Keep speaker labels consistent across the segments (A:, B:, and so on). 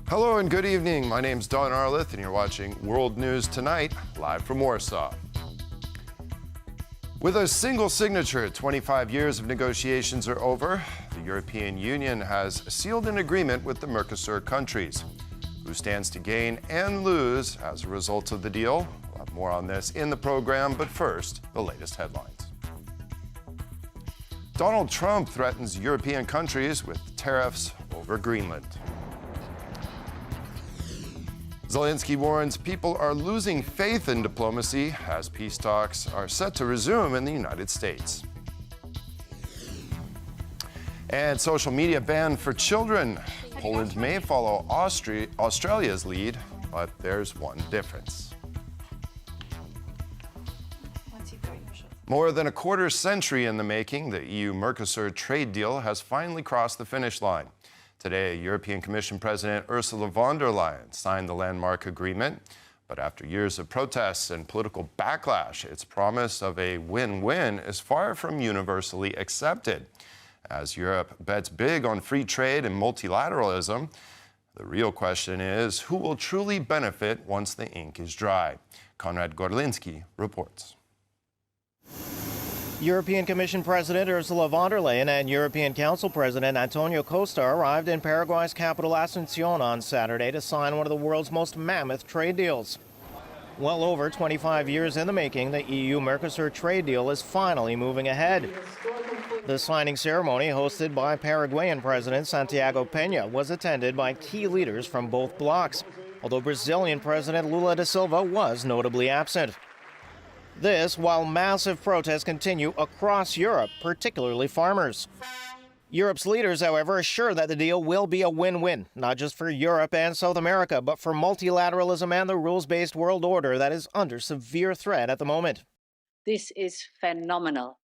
A: Hello and good evening. My name's Don Arleth, and you're watching World News Tonight, live from Warsaw. With a single signature, 25 years of negotiations are over. The European Union has sealed an agreement with the Mercosur countries. Who stands to gain and lose as a result of the deal? We'll have more on this in the program, but first, the latest headlines. Donald Trump threatens European countries with tariffs over Greenland. Zelensky warns people are losing faith in diplomacy as peace talks are set to resume in the United States. And social media ban for children. Poland may follow Australia's lead, but there's one difference. More than a quarter century in the making, the EU-Mercosur trade deal has finally crossed the finish line. Today, European Commission President Ursula von der Leyen signed the landmark agreement. But after years of protests and political backlash, its promise of a win-win is far from universally accepted. As Europe bets big on free trade and multilateralism, the real question is who will truly benefit once the ink is dry? Konrad Gorlinski reports.
B: European Commission President Ursula von der Leyen and European Council President Antonio Costa arrived in Paraguay's capital Asunción on Saturday to sign one of the world's most mammoth trade deals. Well over 25 years in the making, the EU-Mercosur trade deal is finally moving ahead. The signing ceremony, hosted by Paraguayan President Santiago Peña, was attended by key leaders from both blocs, although Brazilian President Lula da Silva was notably absent. This while massive protests continue across Europe, particularly farmers. Europe's leaders, however, assure that the deal will be a win-win, not just for Europe and South America, but for multilateralism and the rules-based world order that is under severe threat at the moment.
C: This is phenomenal.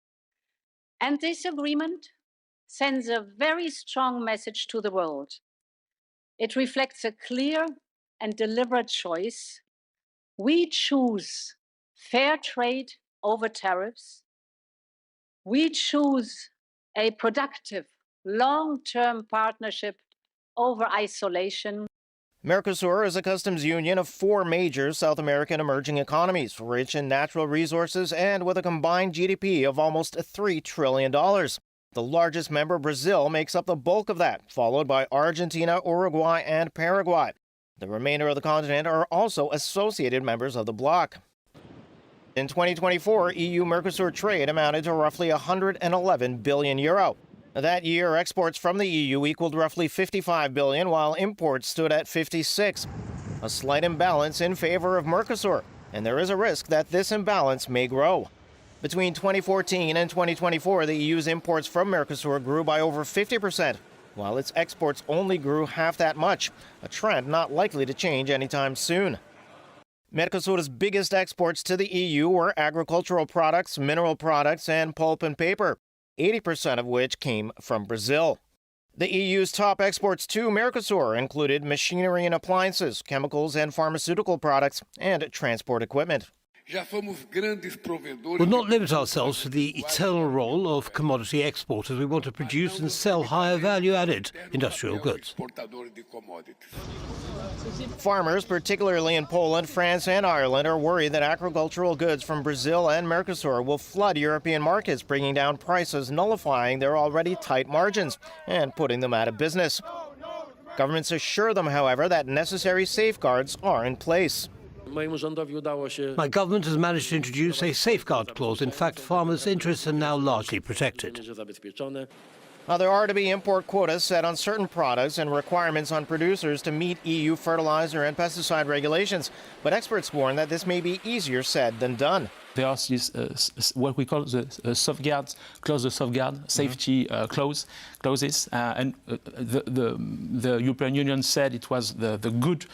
C: And this agreement sends a very strong message to the world. It reflects a clear and deliberate choice. We choose fair trade over tariffs. We choose a productive, long-term partnership over isolation.
B: Mercosur is a customs union of 4 major South American emerging economies, rich in natural resources and with a combined GDP of almost $3 trillion. The largest member, Brazil, makes up the bulk of that, followed by Argentina, Uruguay, and Paraguay. The remainder of the continent are also associated members of the bloc. In 2024, EU-Mercosur trade amounted to roughly €111 billion. That year, exports from the EU equaled roughly $55 billion, while imports stood at $56. A slight imbalance in favor of Mercosur, and there is a risk that this imbalance may grow. Between 2014 and 2024, the EU's imports from Mercosur grew by over 50%, while its exports only grew half that much, a trend not likely to change anytime soon. Mercosur's biggest exports to the EU were agricultural products, mineral products, and pulp and paper, 80% of which came from Brazil. The EU's top exports to Mercosur included machinery and appliances, chemicals and pharmaceutical products, and transport equipment.
D: We'll not limit ourselves to the eternal role of commodity exporters. We want to produce and sell higher value-added industrial goods.
B: Farmers, particularly in Poland, France, and Ireland, are worried that agricultural goods from Brazil and Mercosur will flood European markets, bringing down prices, nullifying their already tight margins, and putting them out of business. Governments assure them, however, that necessary safeguards are in place.
D: My government has managed to introduce a safeguard clause. In fact, farmers' interests are now largely protected.
B: Now, there are to be import quotas set on certain products and requirements on producers to meet EU fertilizer and pesticide regulations, but experts warn that this may be easier said than done.
E: There are these, what we call the safeguard clause, the safeguard safety clauses, and the European Union said it was the good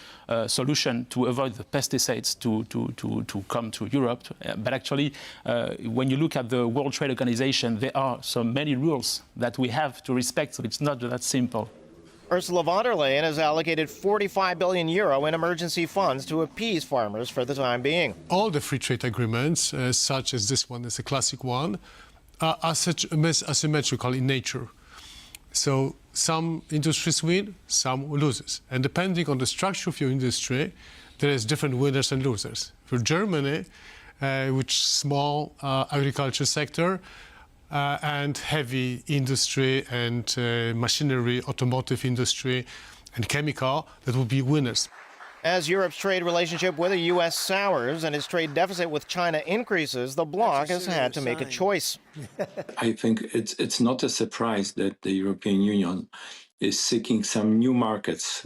E: solution to avoid the pesticides to come to Europe. But actually, when you look at the World Trade Organization, there are so many rules that we have to respect, so it's not that simple.
B: Ursula von der Leyen has allocated €45 billion in emergency funds to appease farmers for the time being.
F: All the free trade agreements, such as this one is a classic one, are such asymmetrical in nature. So some industries win, some loses. And depending on the structure of your industry, there is different winners and losers. For Germany, which small agriculture sector and heavy industry and machinery, automotive industry and chemical, that will be winners.
B: As Europe's trade relationship with the U.S. sours and its trade deficit with China increases, the bloc has had to make a choice.
G: I think it's not a surprise that the European Union is seeking some new markets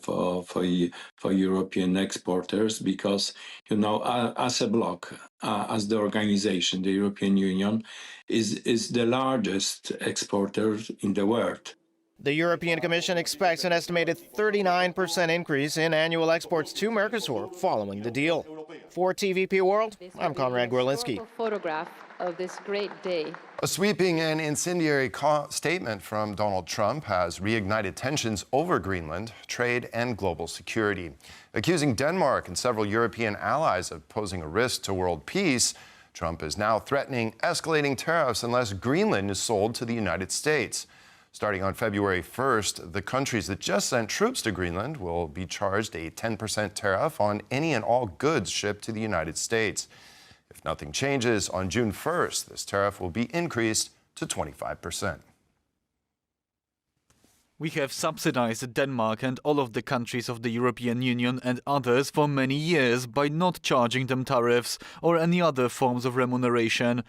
G: for European exporters because, as a bloc, as the organization, the European Union is the largest exporter in the world.
B: The European Commission expects an estimated 39% increase in annual exports to Mercosur following the deal. For TVP World, I'm Conrad Gorlinski.
H: Photograph of this great day.
A: A sweeping and incendiary statement from Donald Trump has reignited tensions over Greenland, trade, and global security. Accusing Denmark and several European allies of posing a risk to world peace, Trump is now threatening escalating tariffs unless Greenland is sold to the United States. Starting on February 1st, the countries that just sent troops to Greenland will be charged a 10% tariff on any and all goods shipped to the United States. If nothing changes, on June 1st, this tariff will be increased to 25%.
I: We have subsidized Denmark and all of the countries of the European Union and others for many years by not charging them tariffs or any other forms of remuneration.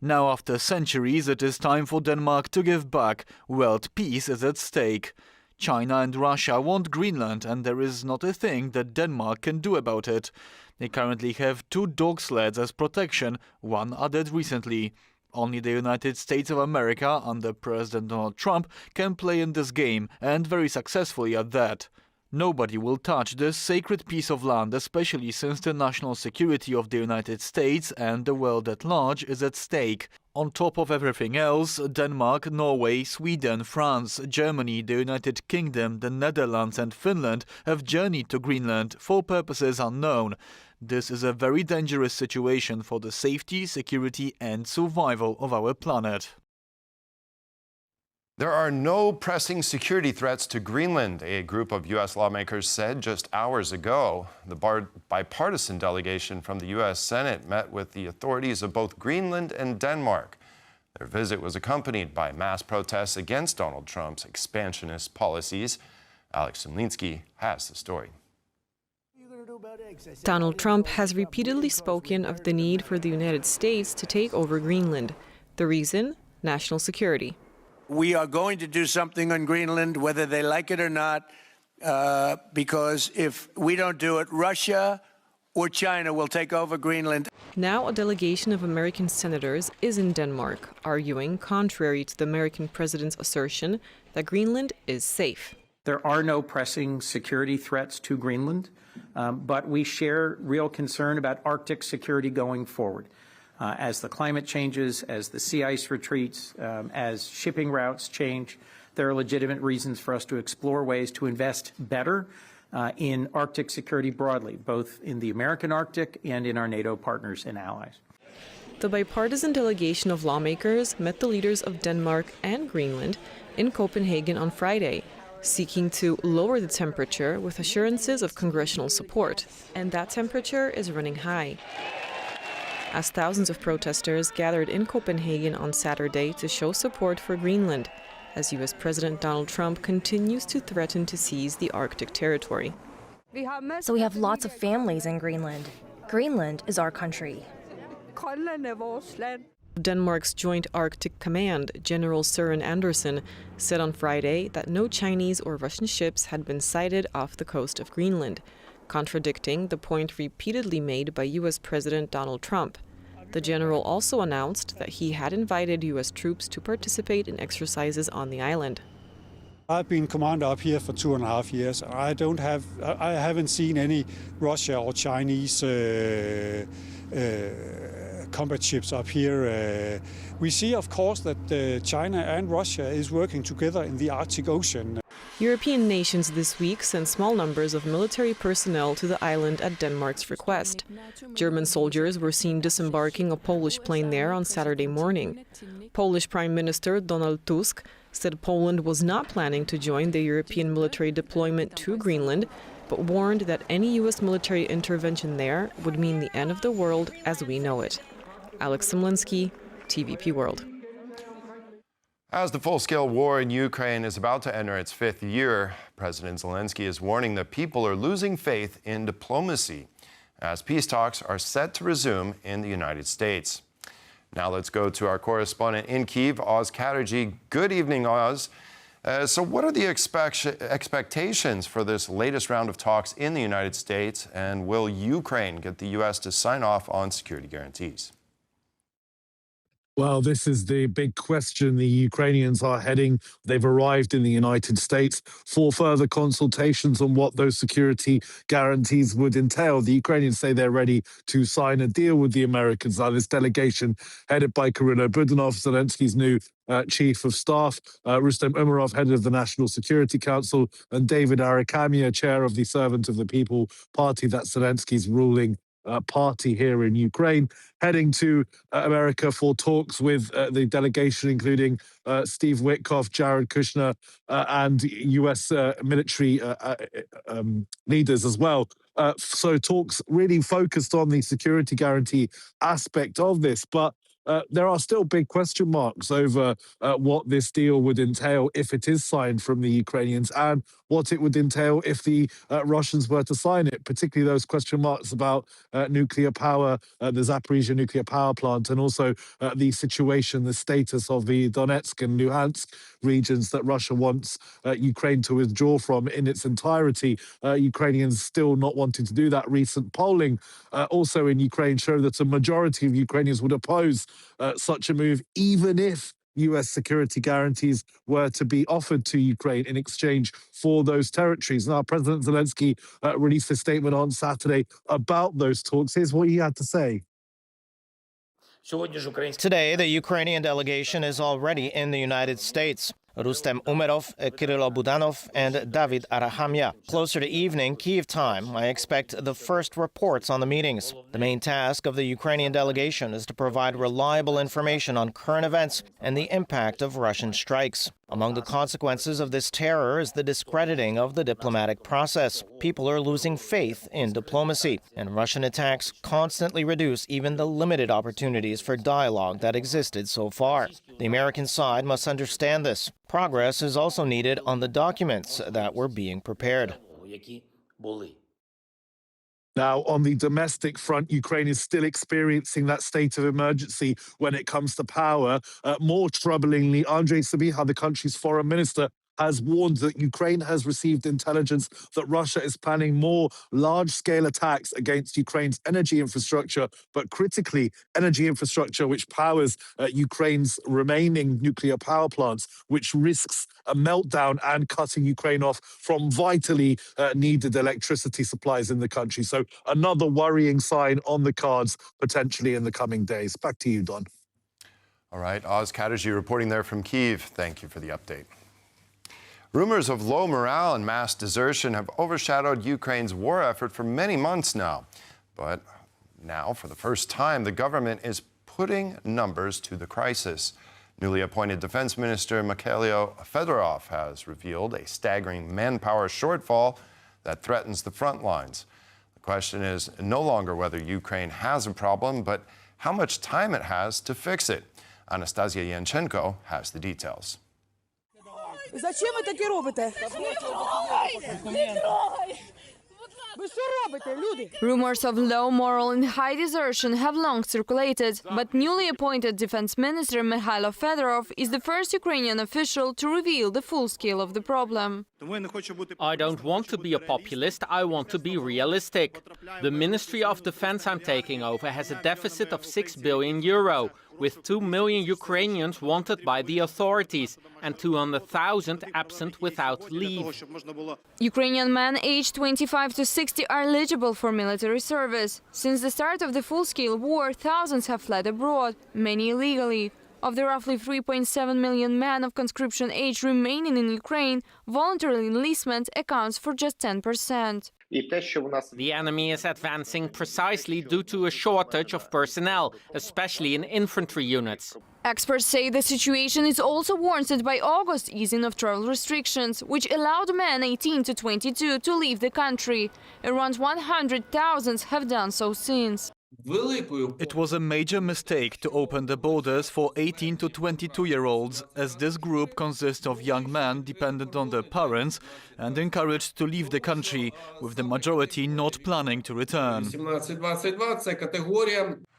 I: Now, after centuries, it is time for Denmark to give back. World peace is at stake. China and Russia want Greenland, and there is not a thing that Denmark can do about it. They currently have 2 dog sleds as protection, one added recently. Only the United States of America, under President Donald Trump, can play in this game, and very successfully at that. Nobody will touch this sacred piece of land, especially since the national security of the United States and the world at large is at stake. On top of everything else, Denmark, Norway, Sweden, France, Germany, the United Kingdom, the Netherlands and Finland have journeyed to Greenland for purposes unknown. This is a very dangerous situation for the safety, security and survival of our planet.
A: There are no pressing security threats to Greenland, a group of U.S. lawmakers said just hours ago. The bipartisan delegation from the U.S. Senate met with the authorities of both Greenland and Denmark. Their visit was accompanied by mass protests against Donald Trump's expansionist policies. Alex Sumlinsky has the story.
J: Donald Trump has repeatedly spoken of the need for the United States to take over Greenland. The reason? National security.
K: We are going to do something on Greenland, whether they like it or not, because if we don't do it, Russia or China will take over Greenland.
J: Now a delegation of American senators is in Denmark, arguing contrary to the American president's assertion that Greenland is safe.
L: There are no pressing security threats to Greenland, but we share real concern about Arctic security going forward. As the climate changes, as the sea ice retreats, as shipping routes change, there are legitimate reasons for us to explore ways to invest better in Arctic security broadly, both in the American Arctic and in our NATO partners and allies.
J: The bipartisan delegation of lawmakers met the leaders of Denmark and Greenland in Copenhagen on Friday, seeking to lower the temperature with assurances of congressional support. And that temperature is running high, as thousands of protesters gathered in Copenhagen on Saturday to show support for Greenland, as U.S. President Donald Trump continues to threaten to seize the Arctic territory.
M: So we have lots of families in Greenland. Greenland is our country.
J: Denmark's Joint Arctic Command, General Søren Andersen, said on Friday that no Chinese or Russian ships had been sighted off the coast of Greenland, contradicting the point repeatedly made by U.S. President Donald Trump. The general also announced that he had invited U.S. troops to participate in exercises on the island.
N: I've been commander up here for 2.5 years. I haven't seen any Russia or Chinese combat ships up here. We see, of course, that China and Russia is working together in the Arctic Ocean.
J: European nations this week sent small numbers of military personnel to the island at Denmark's request. German soldiers were seen disembarking a Polish plane there on Saturday morning. Polish Prime Minister Donald Tusk said Poland was not planning to join the European military deployment to Greenland, but warned that any U.S. military intervention there would mean the end of the world as we know it. Alex Simlinsky, TVP World.
A: As the full-scale war in Ukraine is about to enter its 5th year, President Zelensky is warning that people are losing faith in diplomacy as peace talks are set to resume in the United States. Now let's go to our correspondent in Kyiv, Oz Chatterjee. Good evening, Oz. So what are the expectations for this latest round of talks in the United States, and will Ukraine get the U.S. to sign off on security guarantees?
O: Well, this is the big question. The Ukrainians are heading, they've arrived in the United States for further consultations on what those security guarantees would entail. The Ukrainians say they're ready to sign a deal with the Americans. Now, this delegation headed by Kyrylo Budanov, Zelensky's new Chief of Staff, Rustem Umerov, head of the National Security Council, and David Arakhamia, chair of the Servant of the People party, that's Zelensky's ruling party here in Ukraine, heading to America for talks with the delegation, including Steve Witkoff, Jared Kushner, and U.S. military leaders as well. So talks really focused on the security guarantee aspect of this, but there are still big question marks over what this deal would entail if it is signed from the Ukrainians, and what it would entail if the Russians were to sign it, particularly those question marks about nuclear power, the Zaporizhzhia nuclear power plant, and also the situation, the status of the Donetsk and Luhansk regions that Russia wants Ukraine to withdraw from in its entirety. Ukrainians still not wanting to do that. Recent polling also in Ukraine show that a majority of Ukrainians would oppose such a move, even if U.S. security guarantees were to be offered to Ukraine in exchange for those territories. Now, President Zelensky released a statement on Saturday about those talks. Here's what he had to say.
B: Today, the Ukrainian delegation is already in the United States. Rustem Umerov, Kyrylo Budanov, and David Arakhamia. Closer to evening, Kyiv time, I expect the first reports on the meetings. The main task of the Ukrainian delegation is to provide reliable information on current events and the impact of Russian strikes. Among the consequences of this terror is the discrediting of the diplomatic process. People are losing faith in diplomacy, and Russian attacks constantly reduce even the limited opportunities for dialogue that existed so far. The American side must understand this. Progress is also needed on the documents that were being prepared.
O: Now, on the domestic front, Ukraine is still experiencing that state of emergency when it comes to power. More troublingly, Andrei Sybiha, the country's foreign minister, has warned that Ukraine has received intelligence that Russia is planning more large-scale attacks against Ukraine's energy infrastructure, but critically, energy infrastructure which powers Ukraine's remaining nuclear power plants, which risks a meltdown and cutting Ukraine off from vitally needed electricity supplies in the country. So another worrying sign on the cards potentially in the coming days. Back to you, Don.
A: All right, Oz Chatterjee reporting there from Kyiv. Thank you for the update. Rumors of low morale and mass desertion have overshadowed Ukraine's war effort for many months now. But now, for the first time, the government is putting numbers to the crisis. Newly appointed Defense Minister Mikhailo Fedorov has revealed a staggering manpower shortfall that threatens the front lines. The question is no longer whether Ukraine has a problem, but how much time it has to fix it. Anastasia Yanchenko has the details.
P: Зачем ви таке робите? Ви що робите, люди?
Q: Rumors of low morale and high desertion have long circulated, but newly appointed Defense Minister Mikhailo Fedorov is the first Ukrainian official to reveal the full scale of the problem.
R: I don't want to be a populist, I want to be realistic. The Ministry of Defense I'm taking over has a deficit of €6 billion, with 2 million Ukrainians wanted by the authorities and 200,000 absent without leave.
Q: Ukrainian men aged 25 to 60 are eligible for military service. Since the start of the full-scale war, thousands have fled abroad, many illegally. Of the roughly 3.7 million men of conscription age remaining in Ukraine, voluntary enlistment accounts for just 10%.
R: The enemy is advancing precisely due to a shortage of personnel, especially in infantry units.
Q: Experts say the situation is also warranted by August's easing of travel restrictions, which allowed men 18 to 22 to leave the country. Around 100,000 have done so since.
I: It was a major mistake to open the borders for 18 to 22-year-olds, as this group consists of young men dependent on their parents and encouraged to leave the country, with the majority not planning to return.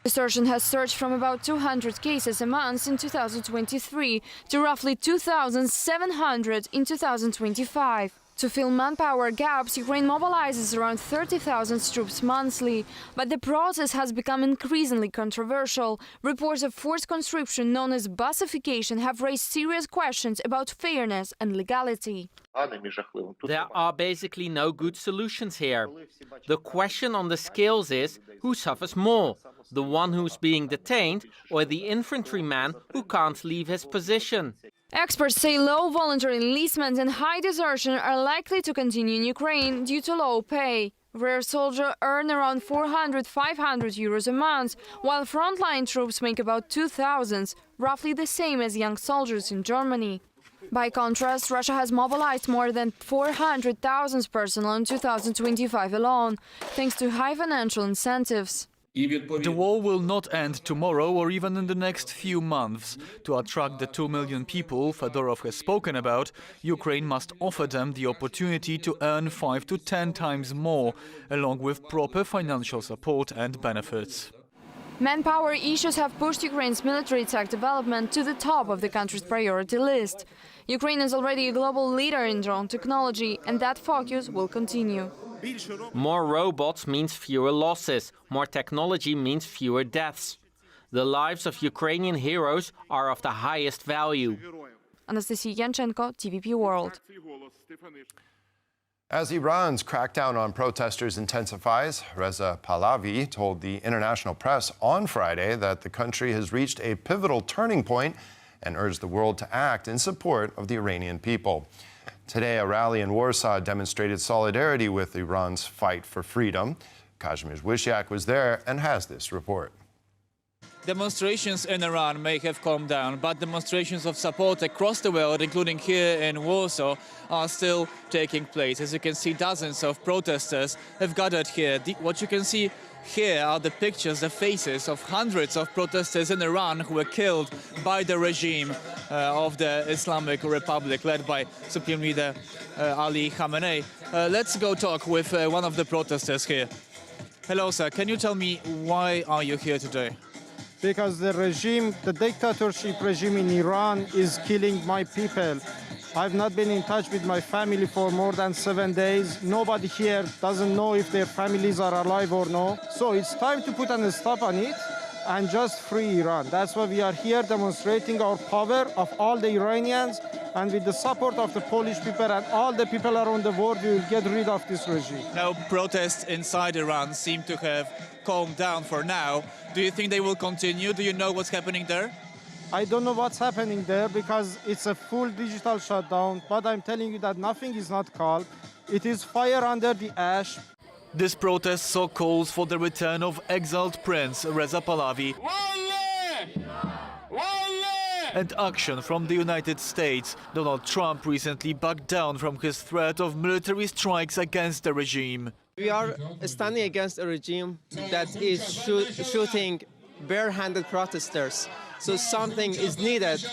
Q: Desertion has surged from about 200 cases a month in 2023 to roughly 2,700 in 2025. To fill manpower gaps, Ukraine mobilizes around 30,000 troops monthly, but the process has become increasingly controversial. Reports of forced conscription known as bussification have raised serious questions about fairness and legality.
R: There are basically no good solutions here. The question on the scales is, who suffers more? The one who's being detained or the infantryman who can't leave his position?
Q: Experts say low voluntary enlistment and high desertion are likely to continue in Ukraine due to low pay. Rare soldiers earn around 400–500 euros a month, while frontline troops make about 2,000, roughly the same as young soldiers in Germany. By contrast, Russia has mobilized more than 400,000 personnel in 2025 alone, thanks to high financial incentives.
I: The war will not end tomorrow or even in the next few months. To attract the 2 million people Fedorov has spoken about, Ukraine must offer them the opportunity to earn 5 to 10 times more, along with proper financial support and benefits.
Q: Manpower issues have pushed Ukraine's military tech development to the top of the country's priority list. Ukraine is already a global leader in drone technology, and that focus will continue.
R: More robots means fewer losses. More technology means fewer deaths. The lives of Ukrainian heroes are of the highest value.
Q: Anastasia Yanchenko, TVP World.
A: As Iran's crackdown on protesters intensifies, Reza Pahlavi told the international press on Friday that the country has reached a pivotal turning point and urged the world to act in support of the Iranian people. Today, a rally in Warsaw demonstrated solidarity with Iran's fight for freedom. Kazimierz Wysiak was there and has this report.
S: Demonstrations in Iran may have calmed down, but demonstrations of support across the world, including here in Warsaw, are still taking place. As you can see, dozens of protesters have gathered here. What you can see here are the pictures, the faces of hundreds of protesters in Iran who were killed by the regime of the Islamic Republic, led by Supreme Leader Ali Khamenei. Let's go talk with one of the protesters here. Hello, sir. Can you tell me why are you here today?
T: Because the regime, the dictatorship regime in Iran is killing my people. I've not been in touch with my family for more than 7 days. Nobody here doesn't know if their families are alive or no. So it's time to put a stop on it and just free Iran. That's why we are here demonstrating our power of all the Iranians, and with the support of the Polish people and all the people around the world, we will get rid of this regime.
S: Now, protests inside Iran seem to have calmed down for now. Do you think they will continue? Do you know what's happening there?
T: I don't know what's happening there because it's a full digital shutdown, but I'm telling you that nothing is not calm. It is fire under the ash.
I: This protest saw calls for the return of exiled Prince Reza Pahlavi and action from the United States. Donald Trump recently backed down from his threat of military strikes against the regime.
U: We are standing against a regime that is shooting bare-handed protesters. So something is needed,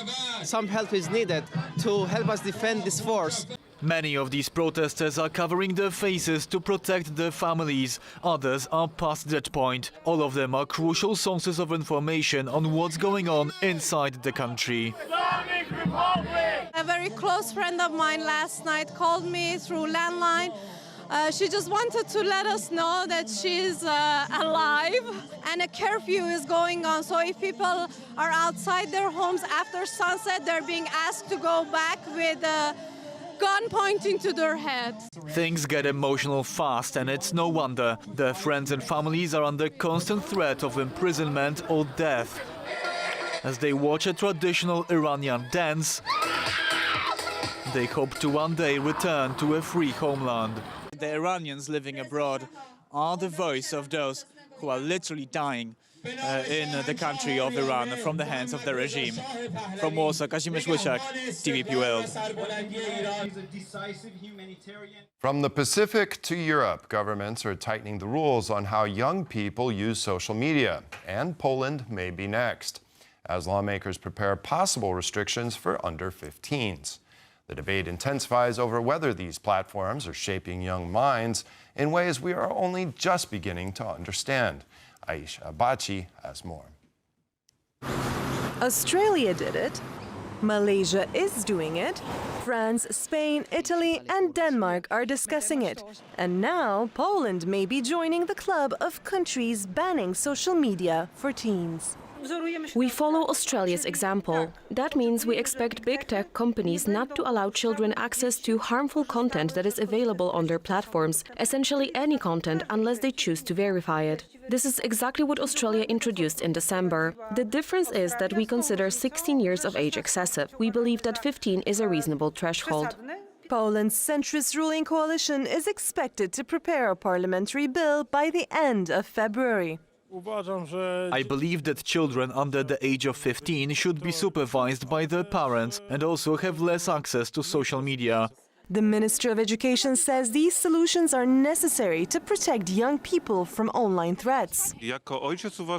U: some help is needed to help us defend this force.
I: Many of these protesters are covering their faces to protect their families. Others are past that point. All of them are crucial sources of information on what's going on inside the country.
V: A very close friend of mine last night called me through landline. She just wanted to let us know that she's alive and a curfew is going on. So if people are outside their homes after sunset, they're being asked to go back with a gun pointing to their heads.
I: Things get emotional fast, and it's no wonder. Their friends and families are under constant threat of imprisonment or death. As they watch a traditional Iranian dance, they hope to one day return to a free homeland.
S: The Iranians living abroad are the voice of those who are literally dying in the country of Iran from the hands of the regime. From Warsaw, Kazimierz Łysiak, TVP World.
A: From the Pacific to Europe, governments are tightening the rules on how young people use social media, and Poland may be next, as lawmakers prepare possible restrictions for under 15s. The debate intensifies over whether these platforms are shaping young minds in ways we are only just beginning to understand. Aisha Abachi has more.
C: Australia did it. Malaysia is doing it. France, Spain, Italy, and Denmark are discussing it. And now Poland may be joining the club of countries banning social media for teens.
D: We follow Australia's example. That means we expect big tech companies not to allow children access to harmful content that is available on their platforms, essentially any content, unless they choose to verify it. This is exactly what Australia introduced in December. The difference is that we consider 16 years of age excessive. We believe that 15 is a reasonable threshold.
C: Poland's centrist ruling coalition is expected to prepare a parliamentary bill by the end of February.
I: I believe that children under the age of 15 should be supervised by their parents and also have less access to social media.
C: The Minister of Education says these solutions are necessary to protect young people from online threats.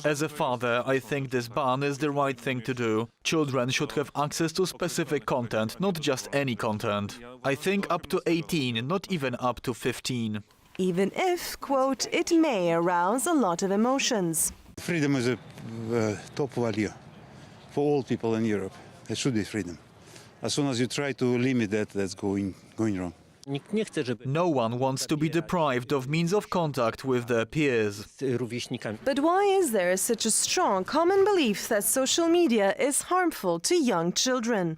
I: As a father, I think this ban is the right thing to do. Children should have access to specific content, not just any content. I think up to 18, not even up to 15.
C: Even if, quote, it may arouse a lot of emotions.
W: Freedom is a top value for all people in Europe. There should be freedom. As soon as you try to limit that, that's going wrong.
I: No one wants to be deprived of means of contact with their peers.
C: But why is there such a strong common belief that social media is harmful to young children?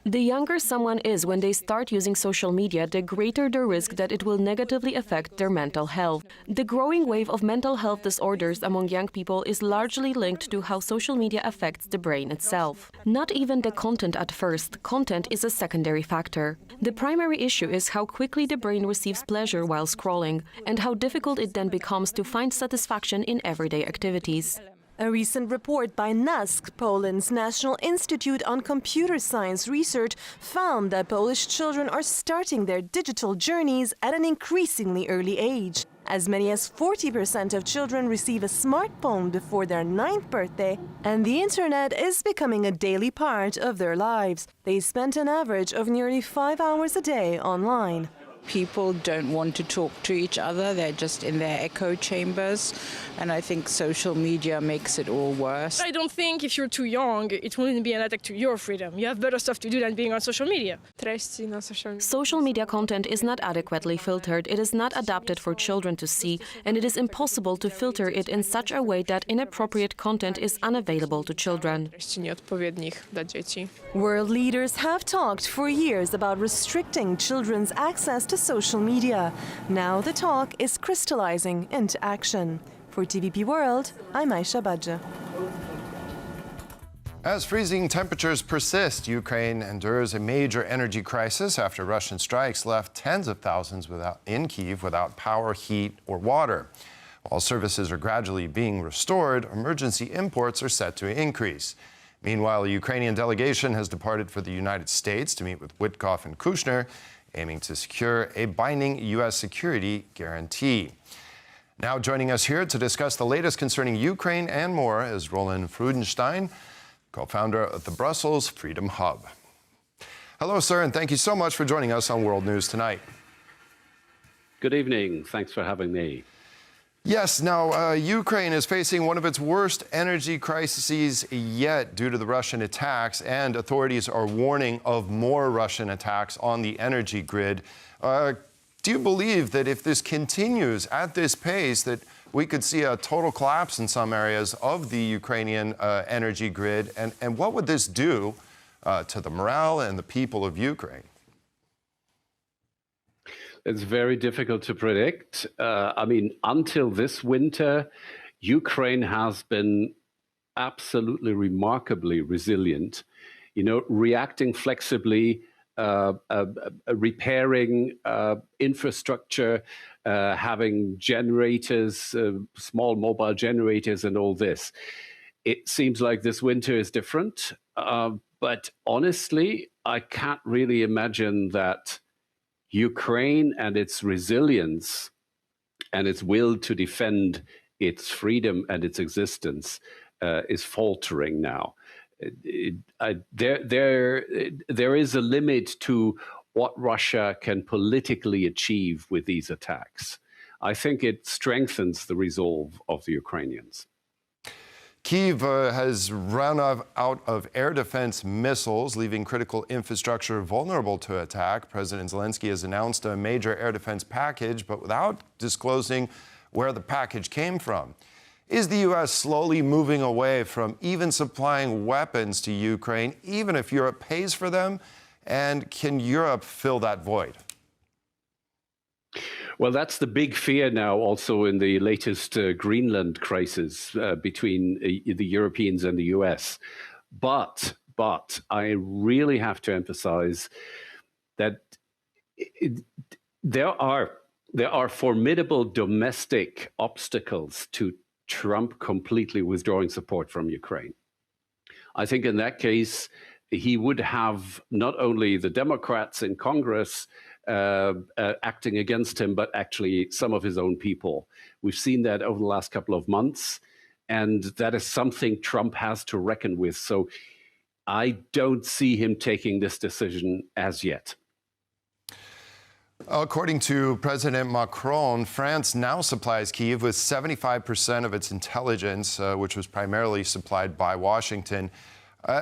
D: The younger someone is when they start using social media, the greater the risk that it will negatively affect their mental health. The growing wave of mental health disorders among young people is largely linked to how social media affects the brain itself. Not even the content at first. Content is a secondary factor. The primary issue is how quickly the brain receives pleasure while scrolling, and how difficult it then becomes to find satisfaction in everyday activities.
C: A recent report by NASK, Poland's National Institute on Computer Science Research, found that Polish children are starting their digital journeys at an increasingly early age. As many as 40% of children receive a smartphone before their 9th birthday, and the internet is becoming a daily part of their lives. They spend an average of nearly 5 hours a day online.
X: People don't want to talk to each other, they're just in their echo chambers, and I think social media makes it all worse.
P: I don't think if you're too young, it wouldn't be an attack to your freedom. You have better stuff to do than being on social media.
D: Social media content is not adequately filtered, it is not adapted for children to see, and it is impossible to filter it in such a way that inappropriate content is unavailable to children.
C: World leaders have talked for years about restricting children's access to social media. Now the talk is crystallizing into action. For TVP World, I'm Aisha Badja.
A: As freezing temperatures persist, Ukraine endures a major energy crisis after Russian strikes left tens of thousands in Kyiv without power, heat, or water. While services are gradually being restored, emergency imports are set to increase. Meanwhile, a Ukrainian delegation has departed for the United States to meet with Witkoff and Kushner, aiming to secure a binding U.S. security guarantee. Now joining us here to discuss the latest concerning Ukraine and more is Roland Freudenstein, co-founder of the Brussels Freedom Hub. Hello, sir, and thank you so much for joining us on World News Tonight.
Y: Good evening. Thanks for having me.
A: Yes, now, Ukraine is facing one of its worst energy crises yet due to the Russian attacks, and authorities are warning of more Russian attacks on the energy grid. Do you believe that if this continues at this pace, that we could see a total collapse in some areas of the Ukrainian energy grid? And what would this do to the morale and the people of Ukraine?
Y: It's very difficult to predict. I mean, until this winter, Ukraine has been absolutely remarkably resilient, you know, reacting flexibly, repairing infrastructure, having generators, small mobile generators and all this. It seems like this winter is different, but honestly, I can't really imagine that Ukraine and its resilience and its will to defend its freedom and its existence is faltering now. There is a limit to what Russia can politically achieve with these attacks. I think it strengthens the resolve of the Ukrainians.
A: Kyiv has run out of air defense missiles, leaving critical infrastructure vulnerable to attack. President Zelensky has announced a major air defense package, but without disclosing where the package came from. Is the U.S. slowly moving away from even supplying weapons to Ukraine, even if Europe pays for them? And can Europe fill that void?
Y: Well, that's the big fear now also in the latest Greenland crisis between the Europeans and the US. But I really have to emphasize that there are formidable domestic obstacles to Trump completely withdrawing support from Ukraine. I think in that case, he would have not only the Democrats in Congress acting against him, but actually some of his own people. We've seen that over the last couple of months, and that is something Trump has to reckon with. So I don't see him taking this decision as yet.
A: According to President Macron, France now supplies Kyiv with 75% of its intelligence, which was primarily supplied by Washington.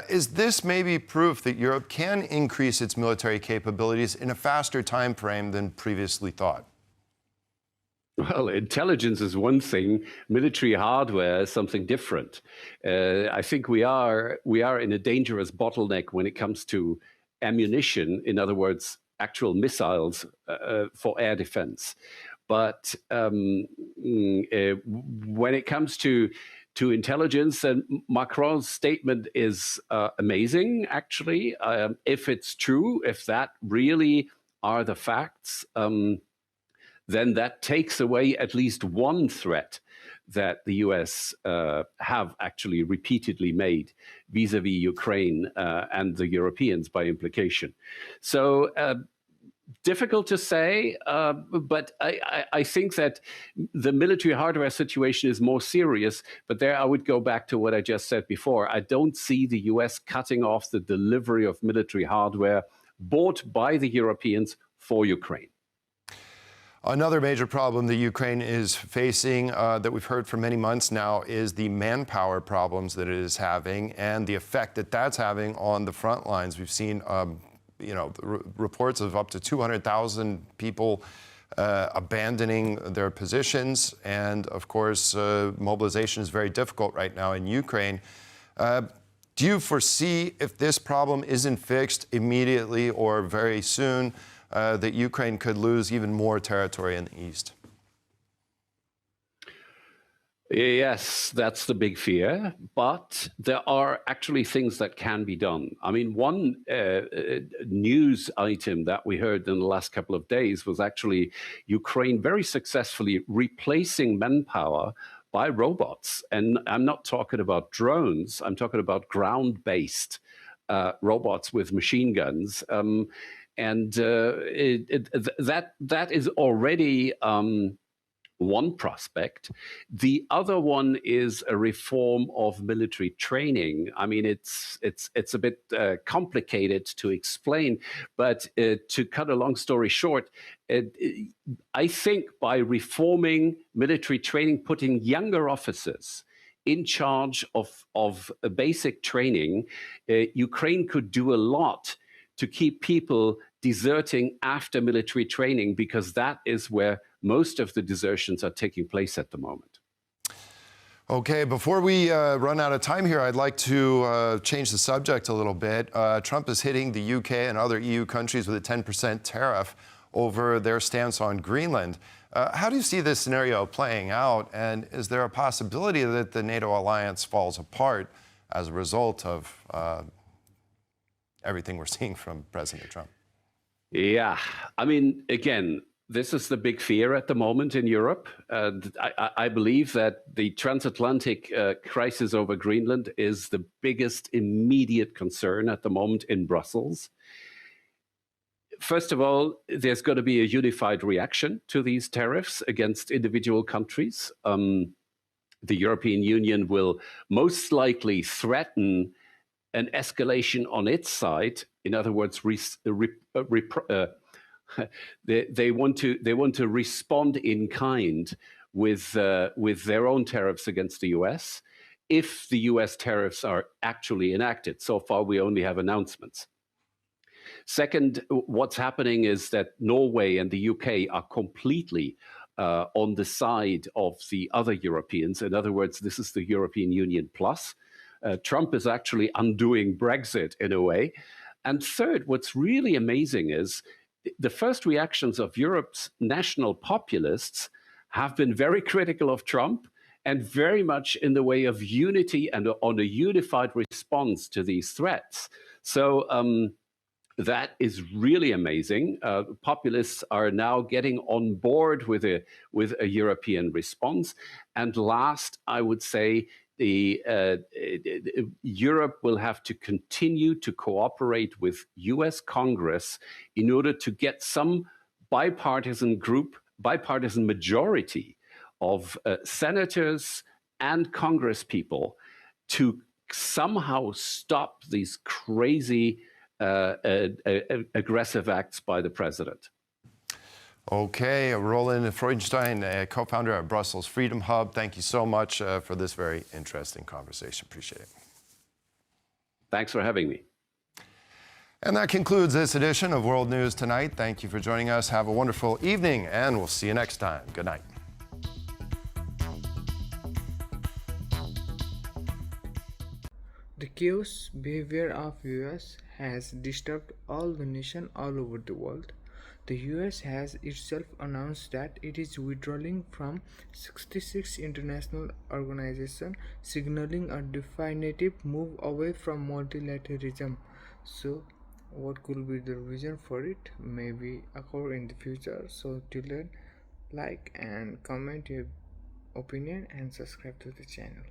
A: Is this maybe proof that Europe can increase its military capabilities in a faster time frame than previously thought?
Y: Well, intelligence is one thing. Military hardware is something different. I think we are in a dangerous bottleneck when it comes to ammunition. In other words, actual missiles for air defense. But when it comes to intelligence, and Macron's statement is amazing, actually. If it's true, if that really are the facts, then that takes away at least one threat that the US have actually repeatedly made vis-a-vis Ukraine and the Europeans by implication. So difficult to say, but I think that the military hardware situation is more serious. But there I would go back to what I just said before. I don't see the US cutting off the delivery of military hardware bought by the Europeans for Ukraine.
A: Another major problem that Ukraine is facing that we've heard for many months now is the manpower problems that it is having and the effect that that's having on the front lines. We've seen reports of up to 200,000 people abandoning their positions. And of course, mobilization is very difficult right now in Ukraine. Do you foresee, if this problem isn't fixed immediately or very soon, that Ukraine could lose even more territory in the east?
Y: Yes, that's the big fear. But there are actually things that can be done. I mean, one news item that we heard in the last couple of days was actually Ukraine very successfully replacing manpower by robots. And I'm not talking about drones. I'm talking about ground-based robots with machine guns. That is already one prospect. The other one is a reform of military training. I mean, it's a bit complicated to explain, but to cut a long story short, I think by reforming military training, putting younger officers in charge of basic training, Ukraine could do a lot to keep people deserting after military training, because that is where most of the desertions are taking place at the moment.
A: Okay, before we run out of time here, I'd like to change the subject a little bit. Trump is hitting the UK and other EU countries with a 10% tariff. over their stance on Greenland. How do you see this scenario playing out, and is there a possibility that the NATO alliance falls apart as a result of everything we're seeing from President Trump?
Y: Yeah, I mean, again, this is the big fear at the moment in Europe. I believe that the transatlantic crisis over Greenland is the biggest immediate concern at the moment in Brussels. First of all, there's got to be a unified reaction to these tariffs against individual countries. The European Union will most likely threaten an escalation on its side. In other words, they want to respond in kind with their own tariffs against the US if the US tariffs are actually enacted. So far, we only have announcements. Second, what's happening is that Norway and the UK are completely on the side of the other Europeans. In other words, this is the European Union plus. Trump is actually undoing Brexit in a way. And third, what's really amazing is the first reactions of Europe's national populists have been very critical of Trump and very much in the way of unity and on a unified response to these threats. So that is really amazing. Populists are now getting on board with a European response. And last, I would say, Europe will have to continue to cooperate with US Congress in order to get some bipartisan majority of senators and Congress people to somehow stop these crazy aggressive acts by the president.
A: Okay, Roland Freudenstein, co-founder of Brussels Freedom Hub, thank you so much for this very interesting conversation. Appreciate it.
Y: Thanks for having me.
A: And that concludes this edition of World News Tonight. Thank you for joining us. Have a wonderful evening, and we'll see you next time. Good night.
E: The chaos behavior of US has disturbed all the nations all over the world. The US has itself announced that it is withdrawing from 66 international organizations, signaling a definitive move away from multilateralism. So, what could be the reason for it? Maybe occur in the future. So, till then, like and comment your opinion and subscribe to the channel.